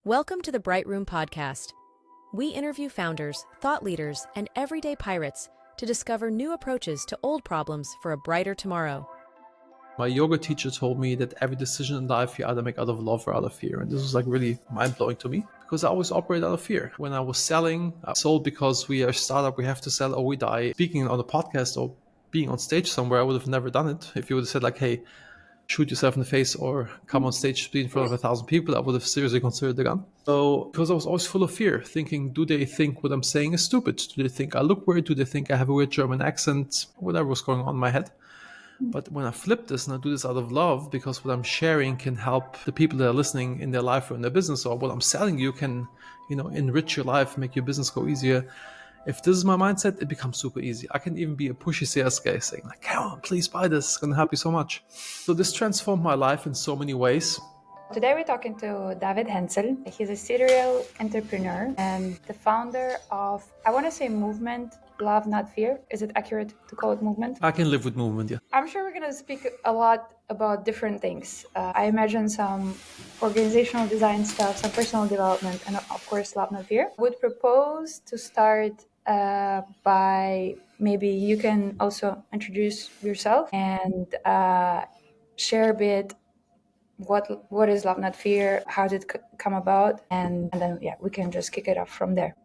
Welcome to the Bright Room podcast. We interview founders, thought leaders, and everyday pirates to discover new approaches to old problems for a brighter tomorrow. My yoga teacher told me that every decision in life you either make out of love or out of fear. And this was really mind-blowing to me because I always operate out of fear. When I was selling, I sold because we are a startup, we have to sell or we die. Speaking on a podcast or being on stage somewhere, I would have never done it. If you would have said hey, shoot yourself in the face or come on stage, speak in front of 1,000 people, I would have seriously considered the gun. So, because I was always full of fear, thinking, do they think what I'm saying is stupid? Do they think I look weird? Do they think I have a weird German accent? Whatever was going on in my head. But when I flip this and I do this out of love, because what I'm sharing can help the people that are listening in their life or in their business, or what I'm selling you can, enrich your life, make your business go easier. If this is my mindset, it becomes super easy. I can even be a pushy sales guy saying come on, please buy this. It's going to help you so much. So this transformed my life in so many ways. Today we're talking to David Henzel. He's a serial entrepreneur and the founder of, I want to say movement, Love Not Fear. Is it accurate to call it movement? I can live with movement, yeah. I'm sure we're going to speak a lot about different things. I imagine some organizational design stuff, some personal development, and of course Love Not Fear. I would propose to start by maybe you can also introduce yourself and share a bit what is Love Not Fear, how did it come about, and then we can just kick it off from there.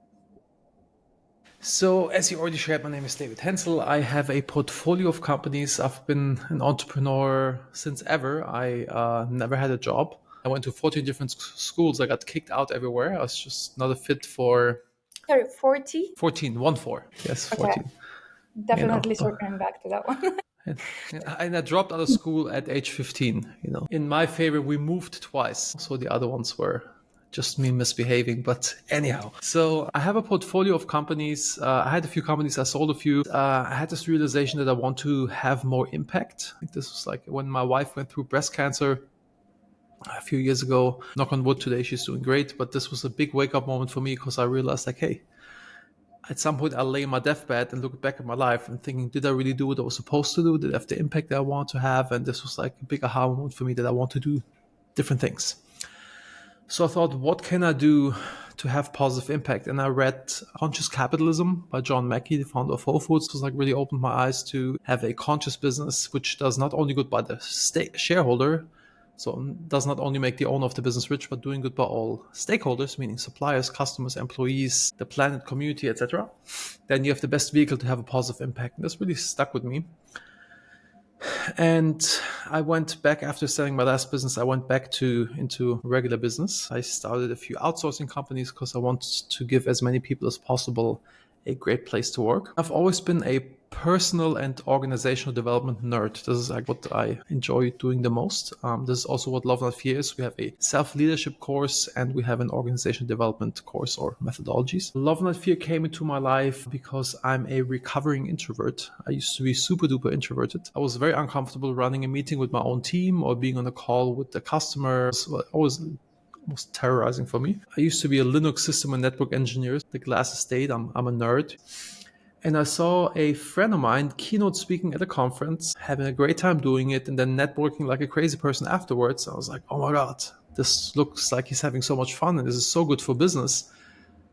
So as you already shared, my name is David Henzel. I have a portfolio of companies. I've been an entrepreneur since ever. I never had a job. I went to 14 different schools. I got kicked out everywhere. I was just not a fit for... Sorry, 40? 14, 1-4. Yes, 14. Okay. Definitely circling back to that one. And I dropped out of school at age 15. In my favor, we moved twice. So the other ones were just me misbehaving. But anyhow, so I have a portfolio of companies. I had a few companies. I sold a few. I had this realization that I want to have more impact. I think this was when my wife went through breast cancer a few years ago. Knock on wood, today she's doing great. But this was a big wake-up moment for me because I realized hey, at some point I'll lay in my deathbed and look back at my life and thinking, did I really do what I was supposed to do? Did I have the impact that I want to have? And this was a big aha moment for me that I want to do different things. So I thought, what can I do to have positive impact? And I read Conscious Capitalism by John Mackey, the founder of Whole Foods. It was really opened my eyes to have a conscious business, which does not only good by the shareholder, so does not only make the owner of the business rich, but doing good by all stakeholders, meaning suppliers, customers, employees, the planet, community, etc. Then you have the best vehicle to have a positive impact. And this really stuck with me. And I went back after selling my last business. I went back into regular business. I started a few outsourcing companies because I wanted to give as many people as possible a great place to work. I've always been a personal and organizational development nerd. This is what I enjoy doing the most. This is also what Love Not Fear is. We have a self-leadership course and we have an organizational development course or methodologies. Love Not Fear came into my life because I'm a recovering introvert. I used to be super duper introverted. I was very uncomfortable running a meeting with my own team or being on a call with the customers. Always was terrorizing for me. I used to be a Linux system and network engineer. The glasses stayed. I'm a nerd. And I saw a friend of mine keynote speaking at a conference, having a great time doing it, and then networking like a crazy person afterwards. I was like, oh my God, this looks like he's having so much fun and this is so good for business.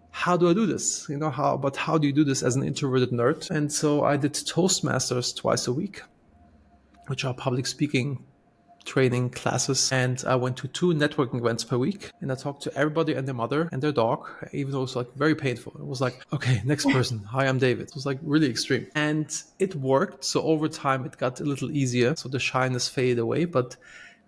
How do I do this? How do you do this as an introverted nerd? And so I did Toastmasters twice a week, which are public speaking training classes, and I went to 2 networking events per week, and I talked to everybody and their mother and their dog, even though it was very painful. It was okay, next person. Hi, I'm David. It was really extreme, and it worked. So over time it got a little easier, so the shyness faded away. But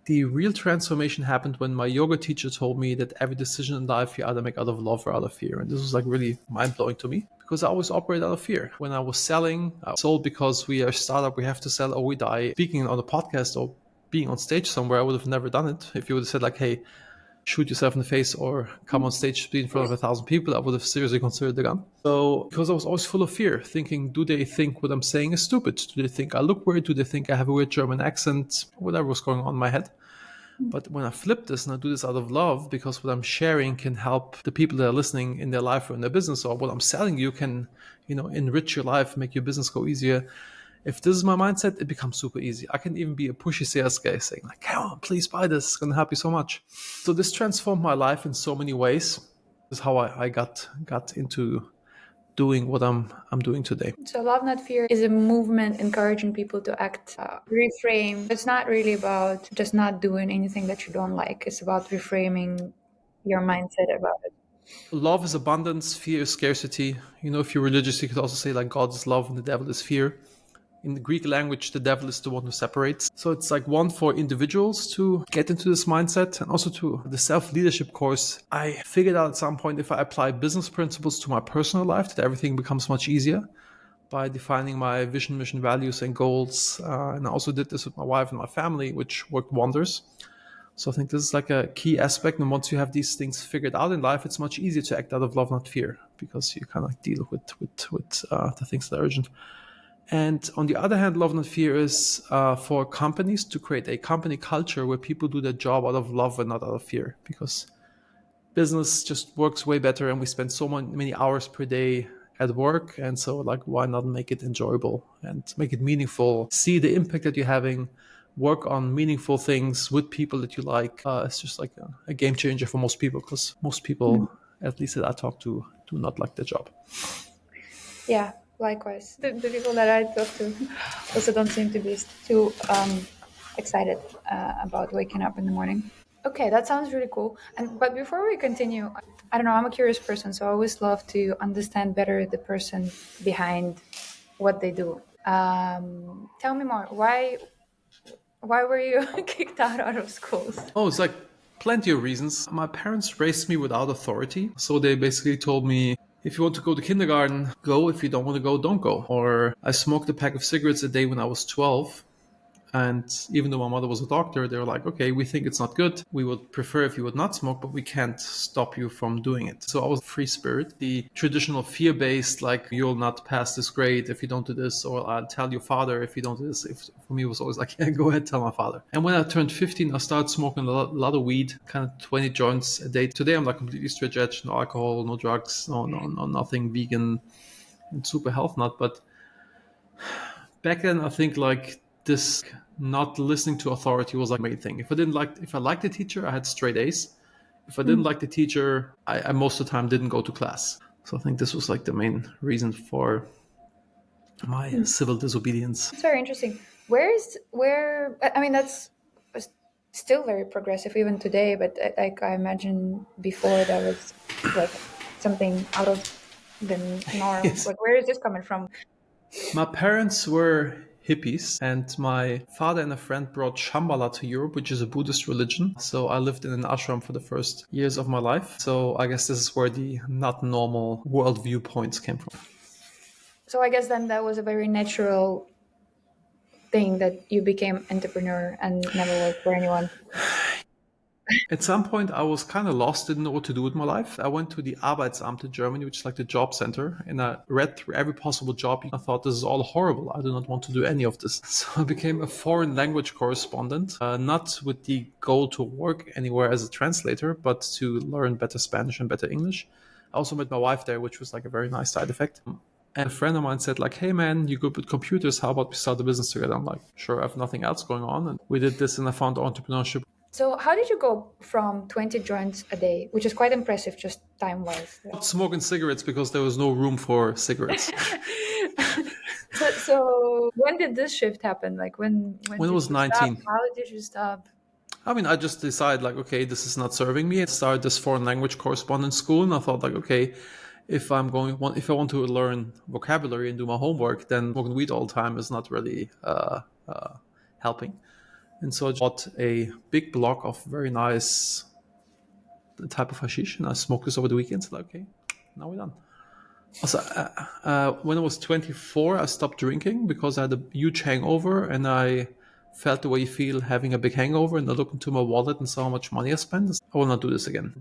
the real transformation happened when my yoga teacher told me that every decision in life you either make out of love or out of fear. And this was really mind-blowing to me because I always operate out of fear. When I was selling, I sold because we are a startup, we have to sell or we die. Speaking on a podcast or being on stage somewhere, I would have never done it. If you would have said hey, shoot yourself in the face or come on stage, speak in front of 1,000 people, I would have seriously considered the gun. So because I was always full of fear, thinking, do they think what I'm saying is stupid? Do they think I look weird? Do they think I have a weird German accent? Whatever was going on in my head. But when I flip this and I do this out of love, because what I'm sharing can help the people that are listening in their life or in their business, or what I'm selling you can, enrich your life, make your business go easier. If this is my mindset, it becomes super easy. I can even be a pushy sales guy saying like, come on, please buy this. It's going to help you so much. So this transformed my life in so many ways. This is how I got into doing what I'm doing today. So Love Not Fear is a movement encouraging people to act, reframe. It's not really about just not doing anything that you don't like. It's about reframing your mindset about it. Love is abundance, fear is scarcity. If you're religious, you could also say like God is love and the devil is fear. In the Greek language, the devil is the one who separates. So it's like one for individuals to get into this mindset, and also to the self-leadership course. I figured out at some point, if I apply business principles to my personal life, that everything becomes much easier by defining my vision, mission, values, and goals. And I also did this with my wife and my family, which worked wonders. So I think this is like a key aspect. And once you have these things figured out in life, it's much easier to act out of love, not fear, because you kind of deal with the things that are urgent. And on the other hand, love, not fear is for companies to create a company culture where people do their job out of love and not out of fear, because business just works way better and we spend so many hours per day at work. And so like, why not make it enjoyable and make it meaningful, see the impact that you're having, work on meaningful things with people that you like. It's just like a game changer for most people, because most people, at least that I talk to, do not like their job. Yeah, likewise. The people that I talk to also don't seem to be too excited about waking up in the morning. Okay, that sounds really cool. But before we continue, I don't know, I'm a curious person, so I always love to understand better the person behind what they do. Tell me more. Why were you kicked out of schools? Oh, it's like plenty of reasons. My parents raised me without authority. So they basically told me, if you want to go to kindergarten, go. If you don't want to go, don't go. Or I smoked a pack of cigarettes a day when I was 12. And even though my mother was a doctor, they were like, okay, we think it's not good. We would prefer if you would not smoke, but we can't stop you from doing it. So I was a free spirit. The traditional fear-based, like, you'll not pass this grade if you don't do this, or I'll tell your father if you don't do this. For me, it was always like, yeah, go ahead, tell my father. And when I turned 15, I started smoking a lot of weed, kind of 20 joints a day. Today, I'm like completely straight edge, no alcohol, no drugs, no nothing, vegan, and super health nut. But back then, I think like this not listening to authority was like the main thing. If I liked the teacher, I had straight A's. If I didn't like the teacher, I most of the time didn't go to class. So I think this was like the main reason for my civil disobedience. It's very interesting. I mean, that's still very progressive even today, but like I imagine before that was like something out of the norm. Yes. Like, where is this coming from? My parents were hippies, and my father and a friend brought Shambhala to Europe, which is a Buddhist religion. So I lived in an ashram for the first years of my life. So I guess this is where the not normal world viewpoints came from. So I guess then that was a very natural thing that you became entrepreneur and never worked for anyone. At some point, I was kind of lost, didn't know what to do with my life. I went to the Arbeitsamt in Germany, which is like the job center, and I read through every possible job. I thought, this is all horrible. I do not want to do any of this. So I became a foreign language correspondent, not with the goal to work anywhere as a translator, but to learn better Spanish and better English. I also met my wife there, which was like a very nice side effect. And a friend of mine said, like, hey, man, you're good with computers. How about we start a business together? I'm like, sure, I have nothing else going on. And we did this, and I found entrepreneurship. So how did you go from 20 joints a day, which is quite impressive just time-wise? Not smoking cigarettes because there was no room for cigarettes. So when did this shift happen? Like when it was 19. Stop? How did you stop? I mean, I just decided like, okay, this is not serving me. I started this foreign language correspondence school, and I thought like, okay, if I want to learn vocabulary and do my homework, then smoking weed all the time is not really helping. And so I bought a big block of very nice type of hashish, and I smoked this over the weekends. Like, okay, now we're done. Also, when I was 24, I stopped drinking because I had a huge hangover, and I felt the way you feel having a big hangover, and I looked into my wallet and saw how much money I spent. I will not do this again.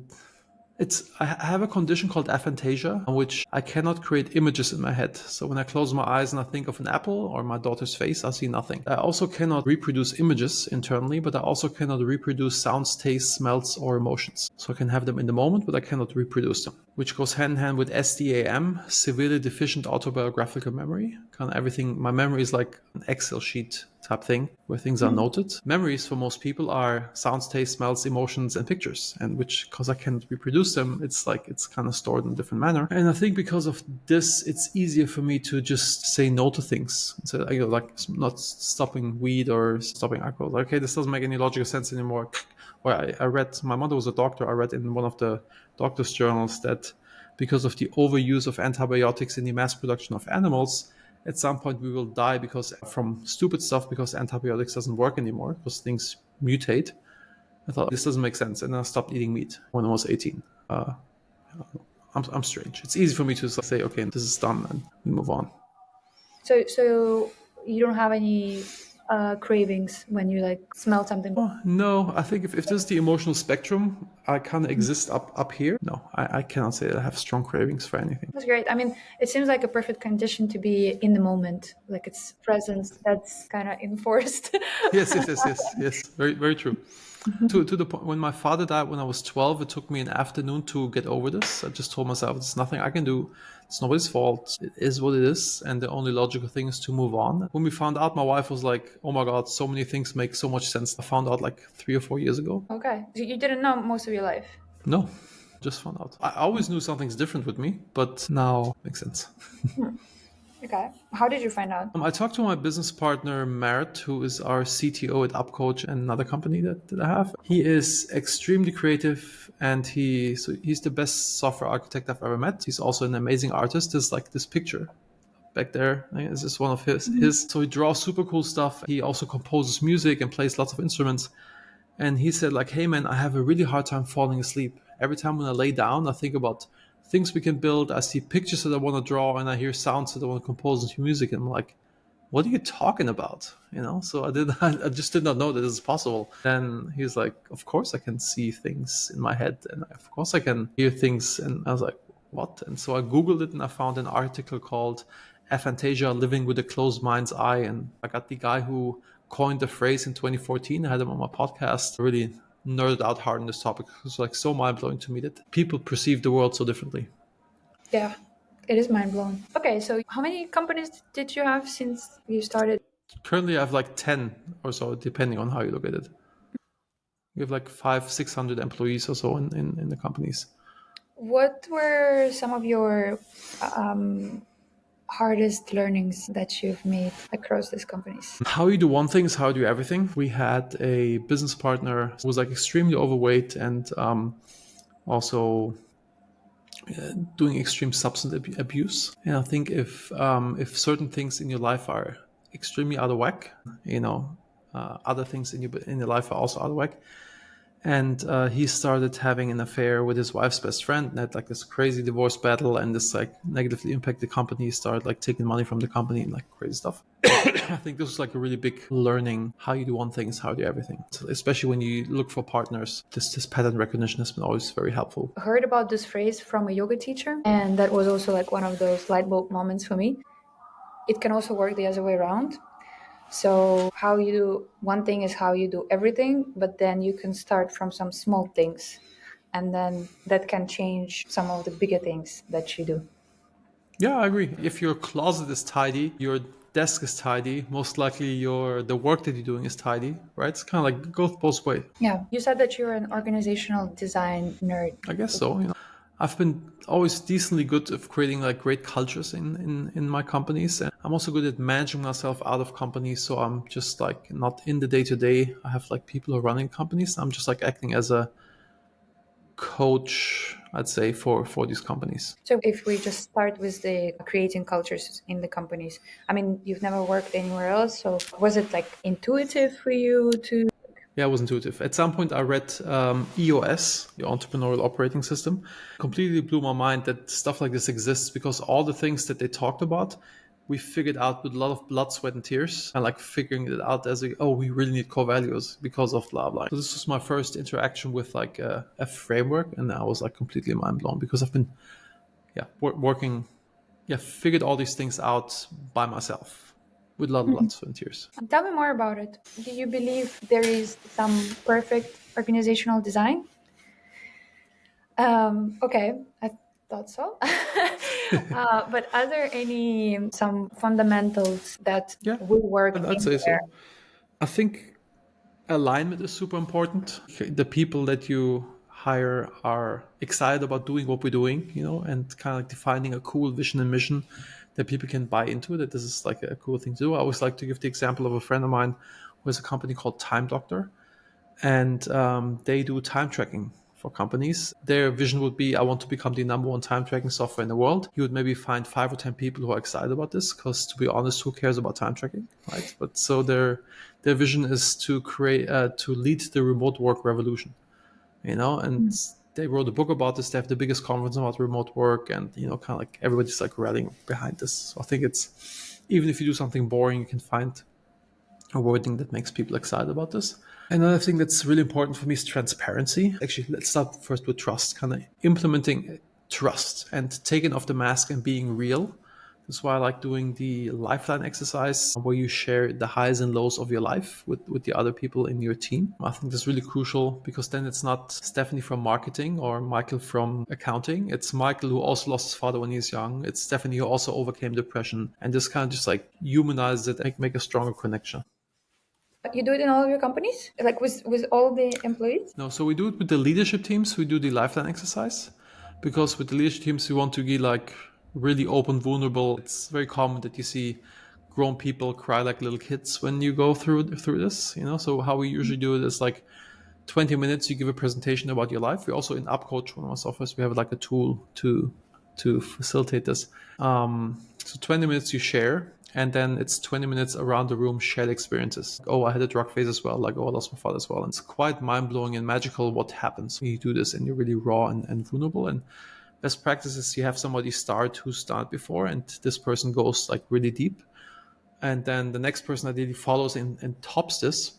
I have a condition called aphantasia, which I cannot create images in my head. So when I close my eyes and I think of an apple or my daughter's face, I see nothing. I also cannot reproduce images internally, but I also cannot reproduce sounds, tastes, smells, or emotions. So I can have them in the moment, but I cannot reproduce them, which goes hand in hand with SDAM, severely deficient autobiographical memory. Kind of everything. My memory is like an Excel sheet type thing where things are noted. Memories for most people are sounds, taste, smells, emotions, and pictures. And which, because I can't reproduce them, it's kind of stored in a different manner. And I think because of this, it's easier for me to just say no to things. So like not stopping weed or stopping alcohol. Like, okay, this doesn't make any logical sense anymore. Or I read, my mother was a doctor. I read in one of the doctor's journals that because of the overuse of antibiotics in the mass production of animals, at some point we will die from stupid stuff because antibiotics doesn't work anymore because things mutate. I thought this doesn't make sense, and I stopped eating meat when I was 18. I'm strange. It's easy for me to say, okay, this is done, and we move on. So you don't have any cravings when you like smell something? No, I think if this is the emotional spectrum, I kind of exist up here. No, I cannot say that I have strong cravings for anything. That's great. I mean, it seems like a perfect condition to be in the moment, like it's presence that's kind of enforced. Yes. Very, very true. To the point when my father died when I was 12, it took me an afternoon to get over this. I just told myself there's nothing I can do. It's nobody's fault. It is what it is, and the only logical thing is to move on. When we found out, my wife was like, "Oh my God, so many things make so much sense." I found out like 3 or 4 years ago. Okay, so you didn't know most of your life? No, just found out. I always knew something's different with me, but now makes sense. Okay. How did you find out? I talked to my business partner, Marit, who is our CTO at UpCoach and another company that I have. He is extremely creative, and he's the best software architect I've ever met. He's also an amazing artist. There's like this picture back there. This is one of his. So he draws super cool stuff. He also composes music and plays lots of instruments. And he said like, hey man, I have a really hard time falling asleep. Every time when I lay down, I think about things we can build. I see pictures that I want to draw, and I hear sounds that I want to compose into music. And I'm like, what are you talking about? So I just did not know that this is possible. Then he's like, of course I can see things in my head, and of course I can hear things. And I was like, what? And so I Googled it, and I found an article called Aphantasia, Living with a Closed Mind's Eye. And I got the guy who coined the phrase in 2014. I had him on my podcast. I really nerded out hard on this topic. It was like so mind-blowing to me that people perceive the world so differently. Yeah, it is mind-blowing. Okay, so how many companies did you have since you started? Currently I have like 10 or so, depending on how you look at it. We have like 500-600 employees or so in the companies. What were some of your hardest learnings that you've made across these companies? How you do one thing is how you do everything. We had a business partner who was like extremely overweight and also doing extreme substance abuse. And I think if certain things in your life are extremely out of whack, other things in your life are also out of whack. And he started having an affair with his wife's best friend, and had like this crazy divorce battle, and this like negatively impacted the company. He started like taking money from the company and like crazy stuff. I think this was like a really big learning. How you do one thing is how you do everything. So especially when you look for partners, this pattern recognition has been always very helpful. I heard about this phrase from a yoga teacher, and that was also like one of those light bulb moments for me. It can also work the other way around. So how you do one thing is how you do everything, but then you can start from some small things, and then that can change some of the bigger things that you do. Yeah, I agree. If your closet is tidy, your desk is tidy, most likely the work that you're doing is tidy, right? It's kind of like goes both ways. Yeah. You said that you're an organizational design nerd. I guess so. I've been always decently good at creating like great cultures in my companies. And I'm also good at managing myself out of companies. So I'm just like not in the day-to-day. I have like people who are running companies. I'm just like acting as a coach, I'd say, for these companies. So if we just start with the creating cultures in the companies, I mean, you've never worked anywhere else. So was it like intuitive for you to... Yeah, it was intuitive. At some point, I read EOS, the Entrepreneurial Operating System. Completely blew my mind that stuff like this exists, because all the things that they talked about, we figured out with a lot of blood, sweat, and tears, and like figuring it out as we really need core values because of blah blah. So this was my first interaction with like a framework, and I was like completely mind blown because I've been working, figured all these things out by myself with a lot of blood, sweat, and tears. Tell me more about it. Do you believe there is some perfect organizational design? Okay, I thought so. But are there some fundamentals that will work I'd in say there? so. I think alignment is super important. The people that you hire are excited about doing what we're doing, and kind of like defining a cool vision and mission that people can buy into, that this is like a cool thing to do. I always like to give the example of a friend of mine who has a company called Time Doctor, and they do time tracking for companies. Their vision would be, I want to become the number one time tracking software in the world. You would maybe find 5 or 10 people who are excited about this, because to be honest, who cares about time tracking, right? But so their vision is to create, to lead the remote work revolution, and they wrote a book about this. They have the biggest conference about remote work, and kind of like everybody's like rallying behind this. So I think it's, even if you do something boring, you can find a wording that makes people excited about this. Another thing that's really important for me is transparency. Actually, let's start first with trust, kind of implementing trust and taking off the mask and being real. That's why I like doing the lifeline exercise, where you share the highs and lows of your life with the other people in your team. I think that's really crucial, because then it's not Stephanie from marketing or Michael from accounting. It's Michael, who also lost his father when he was young. It's Stephanie, who also overcame depression. And this kind of just like humanize it and make a stronger connection. You do it in all of your companies? Like with all the employees? No, so we do it with the leadership teams. We do the lifeline exercise, because with the leadership teams, we want to be like really open, vulnerable. It's very common that you see grown people cry like little kids when you go through this, So how we usually do it is like 20 minutes, you give a presentation about your life. We also in UpCoach, one of our softwares, we have like a tool to facilitate this. So 20 minutes you share, and then it's 20 minutes around the room, shared experiences. Oh, I had a drug phase as well. Like, oh, I lost my father as well. And it's quite mind-blowing and magical what happens when you do this and you're really raw and vulnerable. And best practices, you have somebody who's started before, and this person goes like really deep. And then the next person ideally follows and tops this,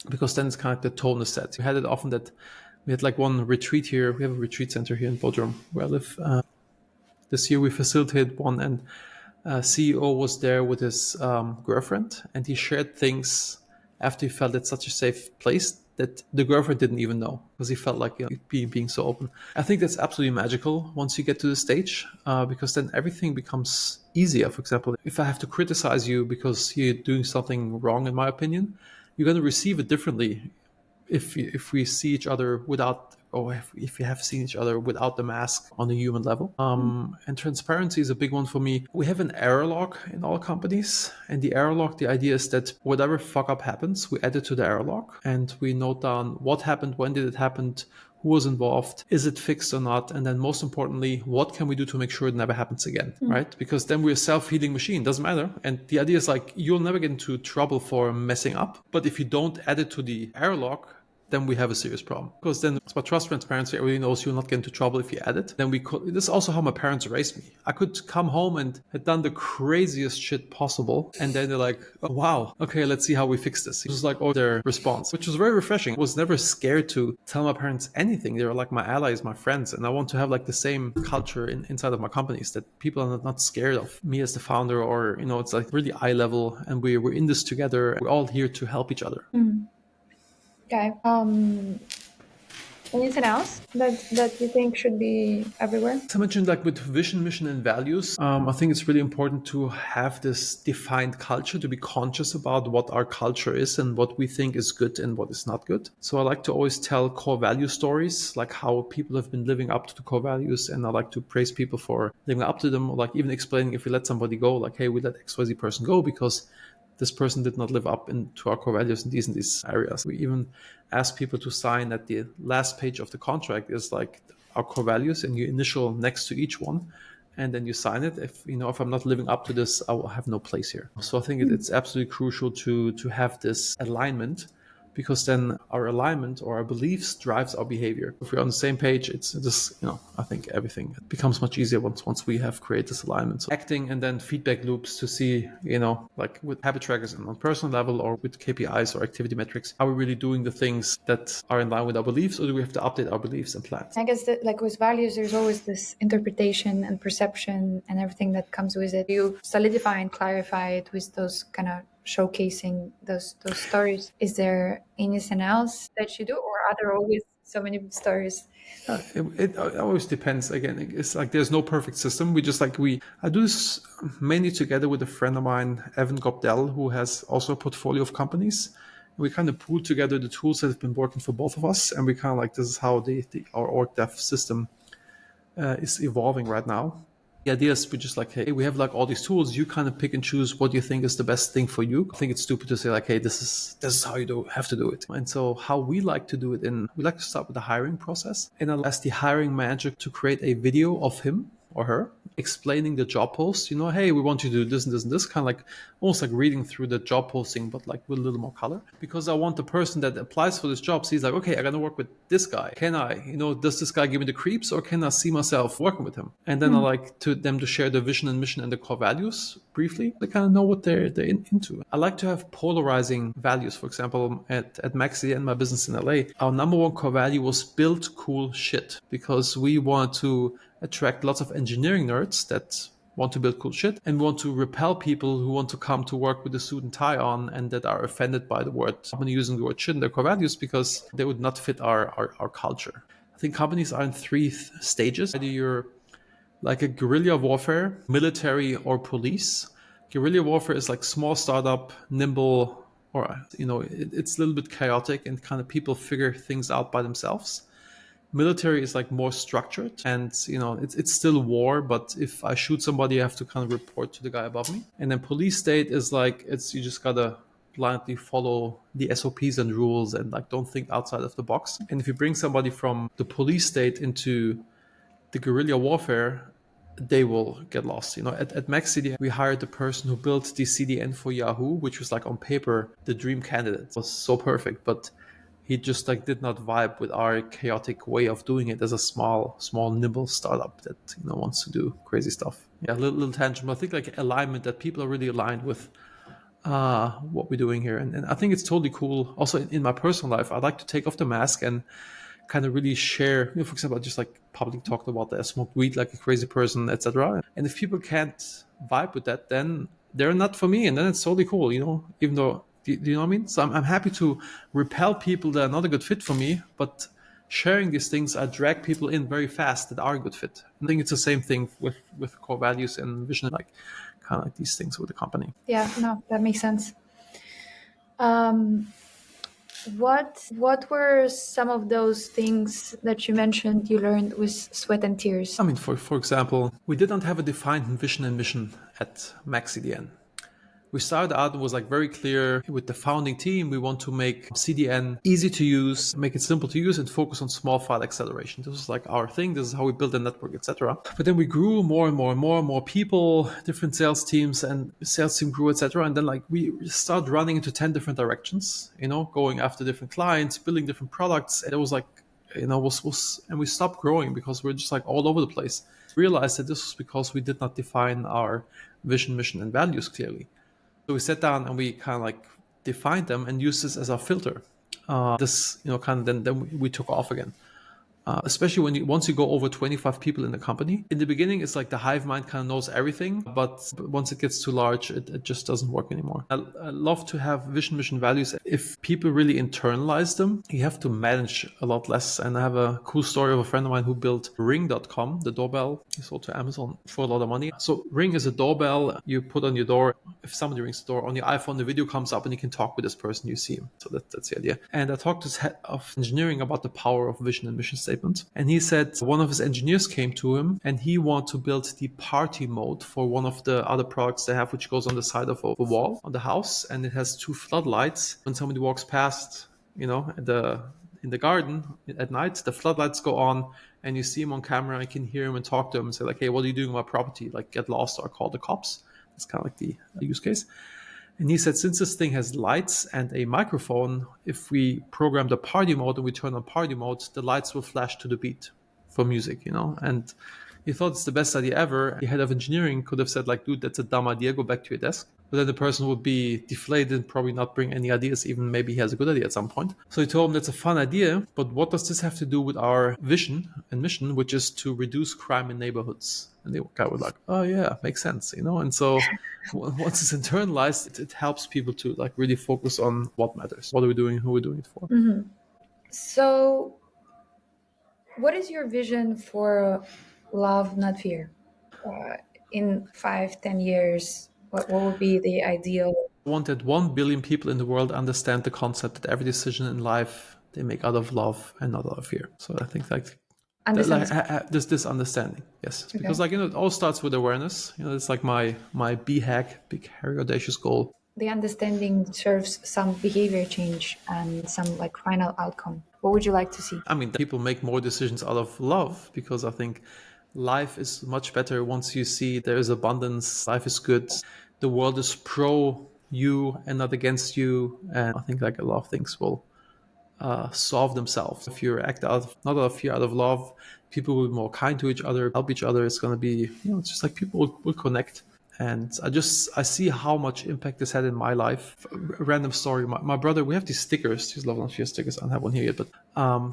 because then it's kind of like the tone is set. We had it often that we had like one retreat here. We have a retreat center here in Bodrum where I live. This year we facilitated one, and CEO was there with his girlfriend, and he shared things after he felt it's such a safe place that the girlfriend didn't even know, because he felt like being so open. I think that's absolutely magical once you get to the stage, because then everything becomes easier. For example, if I have to criticize you because you're doing something wrong, in my opinion, you're going to receive it differently if we see each other without, or if we have seen each other without the mask on a human level. And transparency is a big one for me. We have an error log in all companies, and the error log, the idea is that whatever fuck up happens, we add it to the error log, and we note down what happened, when did it happen, who was involved, is it fixed or not, and then most importantly, what can we do to make sure it never happens again, right? Because then we're a self-healing machine, doesn't matter. And the idea is like, you'll never get into trouble for messing up, but if you don't add it to the error log, then we have a serious problem. Because then it's about trust, transparency. Everybody knows you'll not get into trouble if you add it. Then this is also how my parents raised me. I could come home and had done the craziest shit possible, and then they're like, oh, wow, okay, let's see how we fix this. It was like their response, which was very refreshing. I was never scared to tell my parents anything. They were like my allies, my friends. And I want to have like the same culture inside of my companies, that people are not scared of me as the founder, or, it's like really eye level, and we're in this together. We're all here to help each other. Okay. Anything else that you think should be everywhere? As I mentioned, like with vision, mission, and values, I think it's really important to have this defined culture, to be conscious about what our culture is and what we think is good and what is not good. So I like to always tell core value stories, like how people have been living up to the core values, and I like to praise people for living up to them, or like even explaining if we let somebody go, like, hey, we let XYZ person go because this person did not live up to our core values in these areas. We even ask people to sign that the last page of the contract is like our core values, and you initial next to each one, and then you sign it. If I'm not living up to this, I will have no place here. So I think it's absolutely crucial to have this alignment, because then our alignment or our beliefs drives our behavior. If we're on the same page, it's just, I think everything becomes much easier once we have created this alignment. So acting and then feedback loops to see, like with habit trackers and on personal level or with KPIs or activity metrics, are we really doing the things that are in line with our beliefs, or do we have to update our beliefs and plans? I guess that, like with values, there's always this interpretation and perception and everything that comes with it. You solidify and clarify it with those kind of showcasing those stories. Is there anything else that you do, or are there always so many stories? It always depends. Again, it's like there's no perfect system. I do this mainly together with a friend of mine, Evan Gobdell, who has also a portfolio of companies. We kind of pool together the tools that have been working for both of us, and we kind of like, this is how our org dev system is evolving right now. The idea is we just like, hey, we have like all these tools. You kind of pick and choose what you think is the best thing for you. I think it's stupid to say like, hey, this is how you have to do it. And so how we like to do it we like to start with the hiring process, and I'll ask the hiring manager to create a video of him or her explaining the job post. Hey, we want you to do this and this and this, kind of like almost like reading through the job posting, but like with a little more color, because I want the person that applies for this job sees like, okay, I gotta work with this guy. Can I, does this guy give me the creeps, or can I see myself working with him? And then I like them to share the vision and mission and the core values briefly. They kind of know what they're into. I like to have polarizing values. For example, at Maxi and my business in LA, our number one core value was build cool shit, because we want to attract lots of engineering nerds that want to build cool shit, and want to repel people who want to come to work with a suit and tie on and that are offended by the word, using the word shit in their core values, because they would not fit our culture. I think companies are in three stages. Either you're like a guerrilla warfare, military, or police. Guerrilla warfare is like small startup, nimble, or it's a little bit chaotic and kind of people figure things out by themselves. Military is like more structured, and it's still war, but if I shoot somebody, I have to kind of report to the guy above me. And then police state is like, you just gotta blindly follow the SOPs and rules and like don't think outside of the box. And if you bring somebody from the police state into the guerrilla warfare, they will get lost. At Max City, we hired the person who built the CDN for Yahoo, which was like on paper the dream candidate. It was so perfect, but he just like did not vibe with our chaotic way of doing it as a small nimble startup that wants to do crazy stuff. Yeah, a little tangent, but I think like alignment, that people are really aligned with what we're doing here, and I think it's totally cool. Also in my personal life, I like to take off the mask and kind of really share. For example, I just like publicly talked about that I smoke weed like a crazy person, etc. And if people can't vibe with that, then they're not for me, and then it's totally cool. Even though. Do you know what I mean? So I'm happy to repel people that are not a good fit for me, but sharing these things, I drag people in very fast that are a good fit. I think it's the same thing with core values and vision, like kind of like these things with the company. Yeah, no, that makes sense. What were some of those things that you mentioned you learned with sweat and tears? I mean, for example, we did not have a defined vision and mission at Max CDN. We started out, it was like very clear with the founding team. We want to make CDN easy to use, make it simple to use, and focus on small file acceleration. This was like our thing. This is how we build a network, etc. But then we grew more and more people, different sales teams, and sales team grew, etc. And then like we started running into 10 different directions, going after different clients, building different products. And it was like, and we stopped growing because we're just like all over the place. Realized that this was because we did not define our vision, mission, and values clearly. So we sat down and we kind of like defined them and used this as our filter. Then we took off again. Especially once you go over 25 people in the company. In the beginning, it's like the hive mind kind of knows everything, but once it gets too large, it just doesn't work anymore. I love to have vision, mission, values. If people really internalize them, you have to manage a lot less. And I have a cool story of a friend of mine who built Ring.com, the doorbell. He sold to Amazon for a lot of money. So Ring is a doorbell you put on your door. If somebody rings the door on your iPhone, the video comes up and you can talk with this person, you see him. So that's the idea. And I talked to his head of engineering about the power of vision and mission statement. And he said one of his engineers came to him and he wanted to build the party mode for one of the other products they have, which goes on the side of a wall on the house. And it has 2 floodlights. When somebody walks past, in the garden at night, the floodlights go on and you see him on camera. I can hear him and talk to him and say like, hey, what are you doing on my property? Like get lost or call the cops. That's kind of like the use case. And he said, since this thing has lights and a microphone, if we program the party mode and we turn on party mode, the lights will flash to the beat for music, And he thought it's the best idea ever. The head of engineering could have said, like, dude, that's a dumb idea, go back to your desk. But then the person would be deflated and probably not bring any ideas, even maybe he has a good idea at some point. So he told him that's a fun idea, but what does this have to do with our vision and mission, which is to reduce crime in neighborhoods? And the guy was like, oh yeah, makes sense, And so once it's internalized, it helps people to like really focus on what matters. What are we doing? Who are we doing it for? Mm-hmm. So what is your vision for love, not fear? In 5-10 years, what would be the ideal? I want that 1 billion people in the world understand the concept that every decision in life they make out of love and not out of fear. So I think this understanding, yes, Okay. because it all starts with awareness. It's like my big hairy audacious goal. The understanding serves some behavior change and some like final outcome. What would you like to see? I mean, people make more decisions out of love, because I think life is much better once you see there is abundance, life is good, the world is pro you and not against you. And I think like a lot of things will solve themselves. If you act not out of fear, out of love, people will be more kind to each other, help each other. It's going to be, it's just like people will connect. And I see how much impact this had in my life. A random story. My brother, we have these stickers, these love not fear stickers. I don't have one here yet, but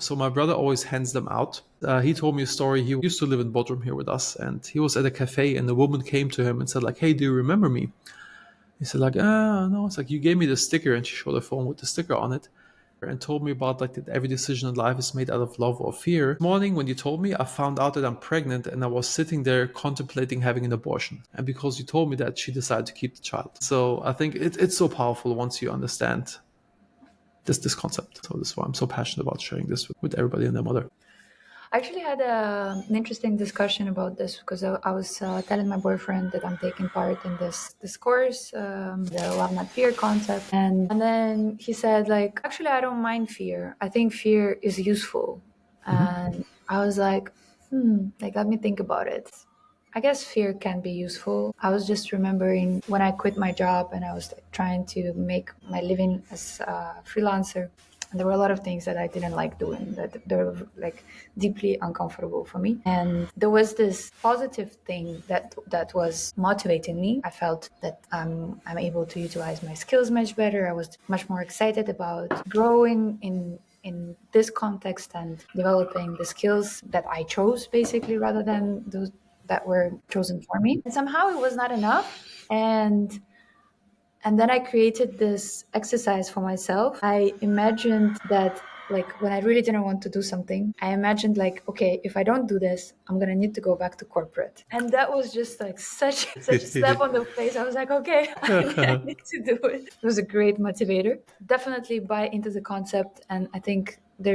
so my brother always hands them out. He told me a story. He used to live in Bodrum here with us, and he was at a cafe, and a woman came to him and said like, hey, do you remember me? He said like, no. It's like, you gave me the sticker, and she showed a phone with the sticker on it and told me about like that every decision in life is made out of love or fear. This morning when you told me, I found out that I'm pregnant, and I was sitting there contemplating having an abortion. And because you told me that, she decided to keep the child. So I think it's so powerful once you understand this concept. So this is why I'm so passionate about sharing this with everybody and their mother. I actually had an interesting discussion about this because I was telling my boyfriend that I'm taking part in this course, the love not fear concept, and then he said like, actually I don't mind fear. I think fear is useful, and I was like, like let me think about it. I guess fear can be useful. I was just remembering when I quit my job and I was trying to make my living as a freelancer. And there were a lot of things that I didn't like doing, that they were like deeply uncomfortable for me. And there was this positive thing that was motivating me. I felt that I'm able to utilize my skills much better. I was much more excited about growing in this context and developing the skills that I chose, basically, rather than those that were chosen for me. And somehow it was not enough. And then I created this exercise for myself. I imagined that, like, when I really didn't want to do something, I imagined, like, okay, if I don't do this, I'm going to need to go back to corporate. And that was just, like, such a slap on the face. I was like, okay, I need to do it. It was a great motivator. Definitely buy into the concept. And I think the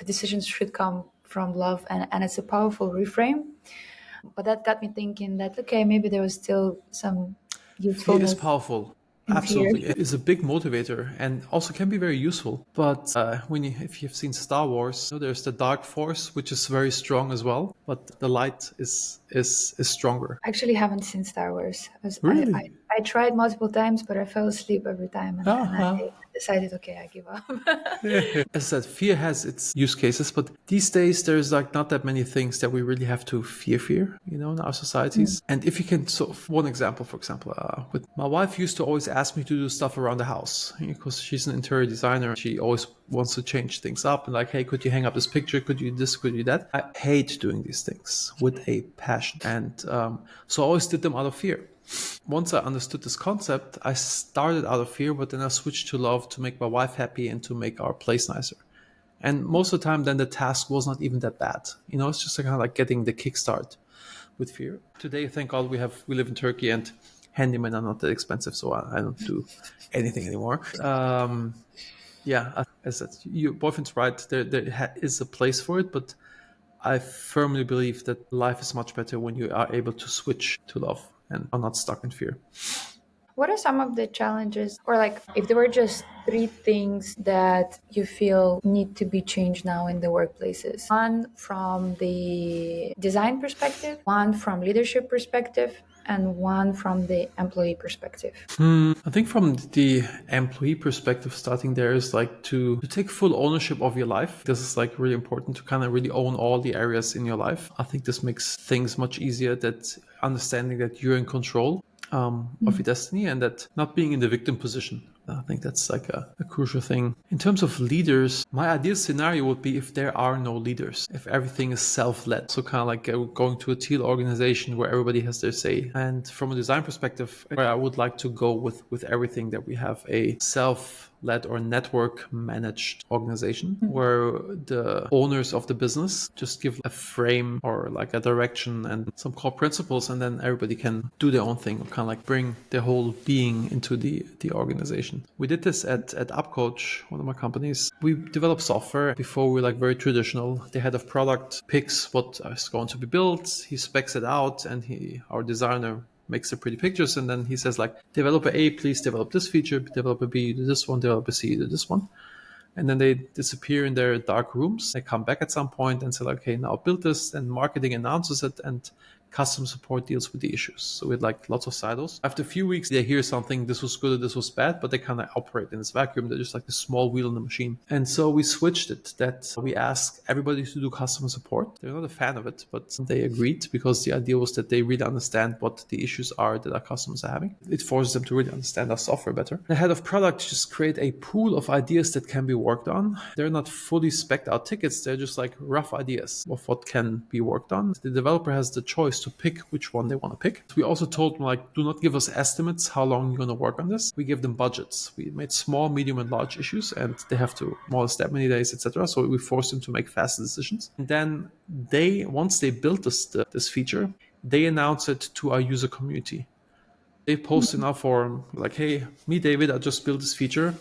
decisions should come from love. And it's a powerful reframe. But that got me thinking that, okay, maybe there was still some fear is powerful. Absolutely. It is a big motivator and also can be very useful. But if you've seen Star Wars, there's the dark force, which is very strong as well. But the light is stronger. I actually haven't seen Star Wars. Really? I tried multiple times, but I fell asleep every time. And I decided, okay, I give up. As I said, fear has its use cases, but these days there's like not that many things that we really have to fear, in our societies. And if you can, so one example, for example, with my wife used to always ask me to do stuff around the house because she's an interior designer. She always wants to change things up and like, hey, could you hang up this picture? Could you this? Could you that? I hate doing these things with a passion. And so I always did them out of fear. Once I understood this concept, I started out of fear, but then I switched to love to make my wife happy and to make our place nicer. And most of the time, then the task was not even that bad. It's just kind of like getting the kickstart with fear. Today, thank God, we live in Turkey and handymen are not that expensive, so I don't do anything anymore. As I said, your boyfriend's right. There is a place for it, but I firmly believe that life is much better when you are able to switch to love and are not stuck in fear. What are some of the challenges, or like if there were just 3 things that you feel need to be changed now in the workplaces? One from the design perspective, one from leadership perspective, and one from the employee perspective? I think from the employee perspective, starting there is like to take full ownership of your life. This is like really important to kind of really own all the areas in your life. I think this makes things much easier, that understanding that you're in control of your destiny and that not being in the victim position. I think that's like a crucial thing. In terms of leaders, my ideal scenario would be if there are no leaders, if everything is self-led. So kind of like going to a teal organization where everybody has their say. And from a design perspective, I would like to go with everything that we have a self-led or network managed organization where the owners of the business just give a frame or like a direction and some core principles, and then everybody can do their own thing, kind of like bring their whole being into the organization. We did this at Upcoach, one of my companies. We developed software. Before we were like very traditional. The head of product picks what is going to be built, he specs it out, and our designer makes the pretty pictures, and then he says like, developer A, please develop this feature, developer B, do this one, developer C, do this one. And then they disappear in their dark rooms. They come back at some point and say like, okay, now build this, and marketing announces it, and customer support deals with the issues. So with like lots of silos. After a few weeks, they hear something, this was good or this was bad, but they kind of operate in this vacuum. They're just like a small wheel in the machine. And so we switched it, that we asked everybody to do customer support. They're not a fan of it, but they agreed because the idea was that they really understand what the issues are that our customers are having. It forces them to really understand our software better. The head of product just create a pool of ideas that can be worked on. They're not fully spec'd out tickets. They're just like rough ideas of what can be worked on. The developer has the choice to pick which one they want to pick. We also told them like, do not give us estimates how long you're going to work on this. We give them budgets. We made small, medium, and large issues, and they have to more or less that many days, etc. So we forced them to make fast decisions. And then once they built this feature, they announce it to our user community. They post in our forum like, hey, me, David, I just built this feature.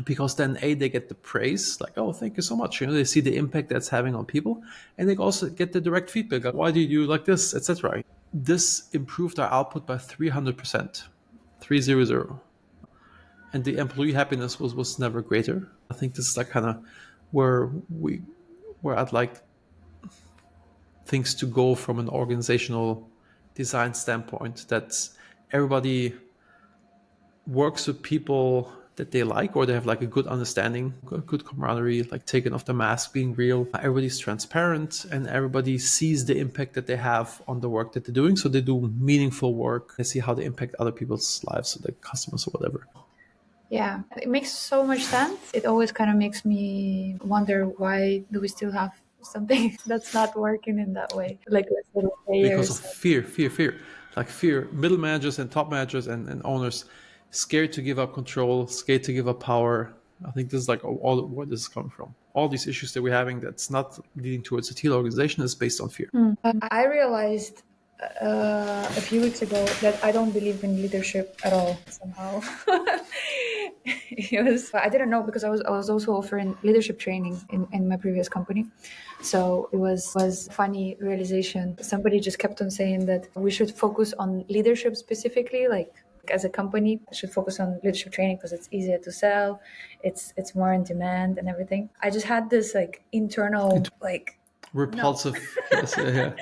Because then they get the praise, like, oh, thank you so much. They see the impact that's having on people, and they also get the direct feedback, like, why did you like this, etc. This improved our output by 300%, 300, and the employee happiness was never greater. I think this is like kind of where I'd like things to go from an organizational design standpoint, that everybody works with people that they like, or they have like a good understanding, good camaraderie, like taking off the mask, being real. Everybody's transparent, and everybody sees the impact that they have on the work that they're doing. So they do meaningful work. They see how they impact other people's lives, so the customers or whatever. Yeah, it makes so much sense. It always kind of makes me wonder, why do we still have something that's not working in that way? Like little players. Because of fear. Like fear, middle managers and top managers and owners scared to give up control, scared to give up power. I think this is like all where this is coming from. All these issues that we're having that's not leading towards a teal organization is based on fear. I realized a few weeks ago that I don't believe in leadership at all somehow. I didn't know, because I was also offering leadership training in my previous company. So it was a funny realization. Somebody just kept on saying that we should focus on leadership specifically, like as a company, I should focus on leadership training because it's easier to sell, it's more in demand and everything. I just had this like internal like repulsive. No. Yes, yeah.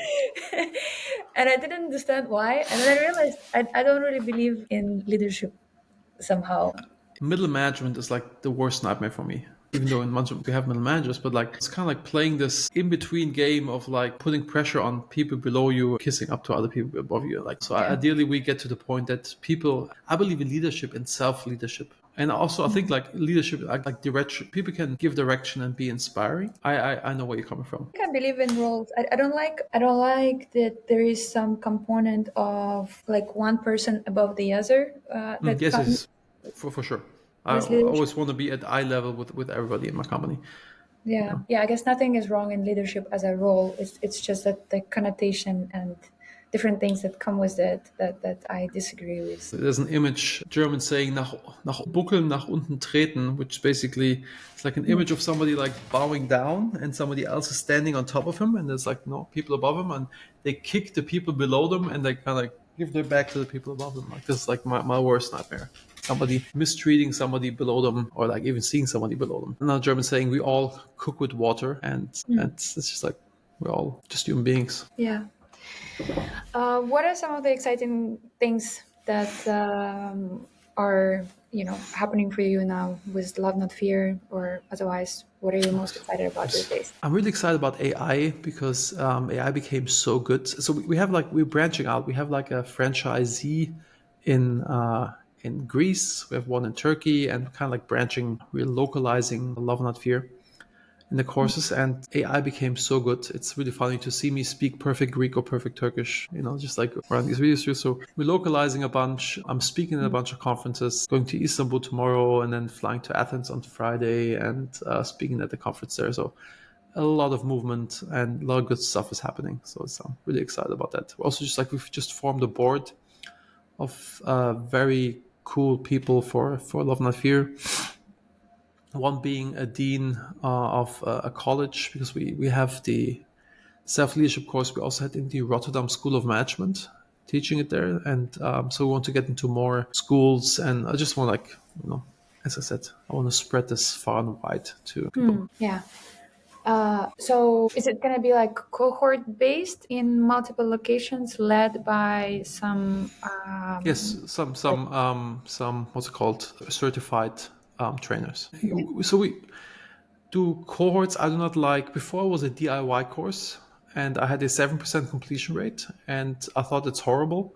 And I didn't understand why. And then I realized I don't really believe in leadership somehow. Middle management is like the worst nightmare for me. Even though in management we have middle managers, but like it's kind of like playing this in-between game of like putting pressure on people below you, kissing up to other people above you. Like, so ideally we get to the point that people, I believe in leadership and self-leadership. And also I think like leadership, like direction, people can give direction and be inspiring. I know where you're coming from. I believe in roles. I don't like that there is some component of like one person above the other. Yes, for sure. I always want to be at eye level with everybody in my company. Yeah. I guess nothing is wrong in leadership as a role. It's just that the connotation and different things that come with it that I disagree with. There's an image, German saying, nach buckeln, nach unten treten, which basically it's like an image of somebody like bowing down and somebody else is standing on top of him, and there's like people above him, and they kick the people below them and they kind of give their back to the people above them. Like, this is like my worst nightmare. Somebody mistreating somebody below them, or like even seeing somebody below them. Another German saying, we all cook with water, and it's just like we're all just human beings. Yeah. What are some of the exciting things that are happening for you now with Love Not Fear, or otherwise? What are you most excited about these days? I'm really excited about AI because AI became so good. So we have like, we're branching out. We have like a franchisee in Greece. We have one in Turkey, and kind of like branching. We're localizing Love Not Fear in the courses, and AI became so good. It's really funny to see me speak perfect Greek or perfect Turkish, just like around these videos too. So we're localizing a bunch. I'm speaking at a bunch of conferences, going to Istanbul tomorrow, and then flying to Athens on Friday and speaking at the conference there. So a lot of movement and a lot of good stuff is happening. So I'm really excited about that. We're also, just like, we've just formed a board of very cool people for Love Not Fear. One being a dean of a college, because we have the self-leadership course. We also had in the Rotterdam School of Management, teaching it there. And so we want to get into more schools. And I just want, like, as I said, I want to spread this far and wide to people. Yeah. So is it going to be like cohort based in multiple locations, led by some Yes, some what's it called, certified trainers. So we do cohorts. I do not like. Before, it was a DIY course, and I had a 7% completion rate, and I thought it's horrible,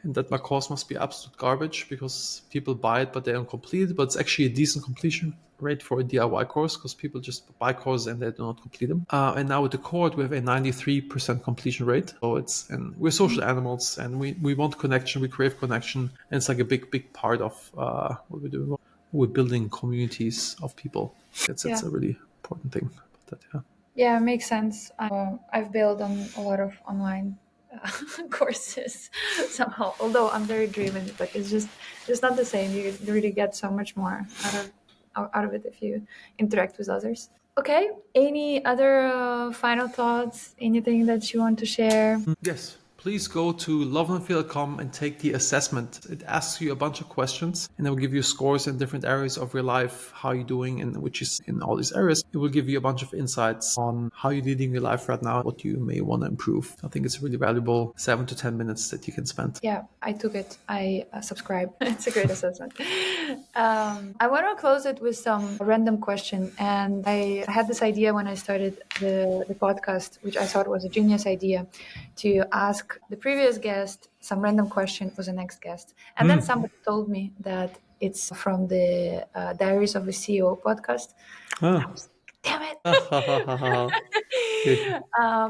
and that my course must be absolute garbage because people buy it but they don't complete it. But it's actually a decent completion rate for a DIY course, because people just buy courses and they do not complete them. And now with the cohort, we have a 93% completion rate. So and we're social animals, and we want connection, we crave connection, and it's like a big part of what we're doing. We're building communities of people. That's a really important thing about that. Yeah. Yeah, makes sense. I've built on a lot of online courses somehow, although I'm very driven, but it's not the same. You really get so much more out of it if you interact with others. Okay, any other final thoughts, anything that you want to share? Yes. Please go to loveandfeel.com and take the assessment. It asks you a bunch of questions, and it will give you scores in different areas of your life, how you're doing, and which is in all these areas. It will give you a bunch of insights on how you're leading your life right now, what you may want to improve. I think it's really valuable 7 to 10 minutes that you can spend. Yeah, I took it. I subscribe. It's a great assessment. I want to close it with some random question. And I had this idea when I started the podcast, which I thought was a genius idea, to ask the previous guest some random question for the next guest. And then somebody told me that it's from the Diaries of a CEO podcast. I was like, damn it.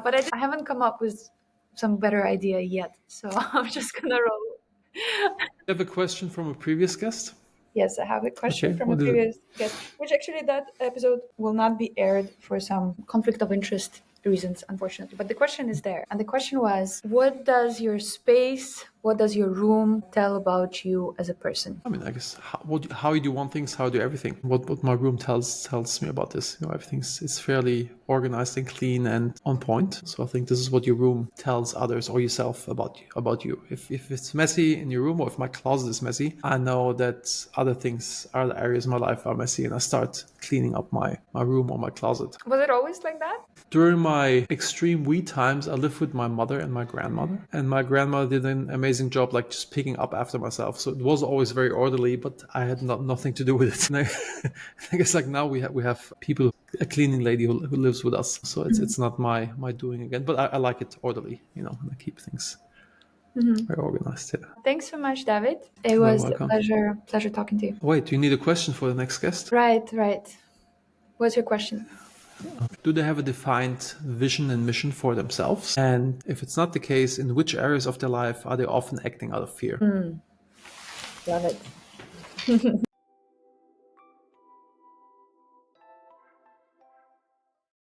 But I haven't come up with some better idea yet. So I'm just going to roll. You have a question from a previous guest? Yes, I have a question from a what is previous guest, which actually that episode will not be aired for some conflict of interest reasons, unfortunately. But the question is there. And the question was, what does your space, what does your room tell about you as a person? I mean, I guess how you do one thing is how I do everything. What my room tells me about this. Everything's is fairly organized and clean and on point. So I think this is what your room tells others or yourself about you. If it's messy in your room, or if my closet is messy, I know that other things, other areas of my life are messy, and I start cleaning up my room or my closet. Was it always like that? During my extreme wee times, I lived with my mother and my grandmother. And my grandmother did an amazing job, like just picking up after myself. So it was always very orderly, but I had nothing to do with it. And I guess like now we have people, a cleaning lady who lives with us. So it's not my doing again, but I like it orderly, and I keep things very organized. Yeah. Thanks so much, David. It was a pleasure talking to you. Wait, do you need a question for the next guest? Right. What's your question? Do they have a defined vision and mission for themselves? And if it's not the case, in which areas of their life are they often acting out of fear? Love it.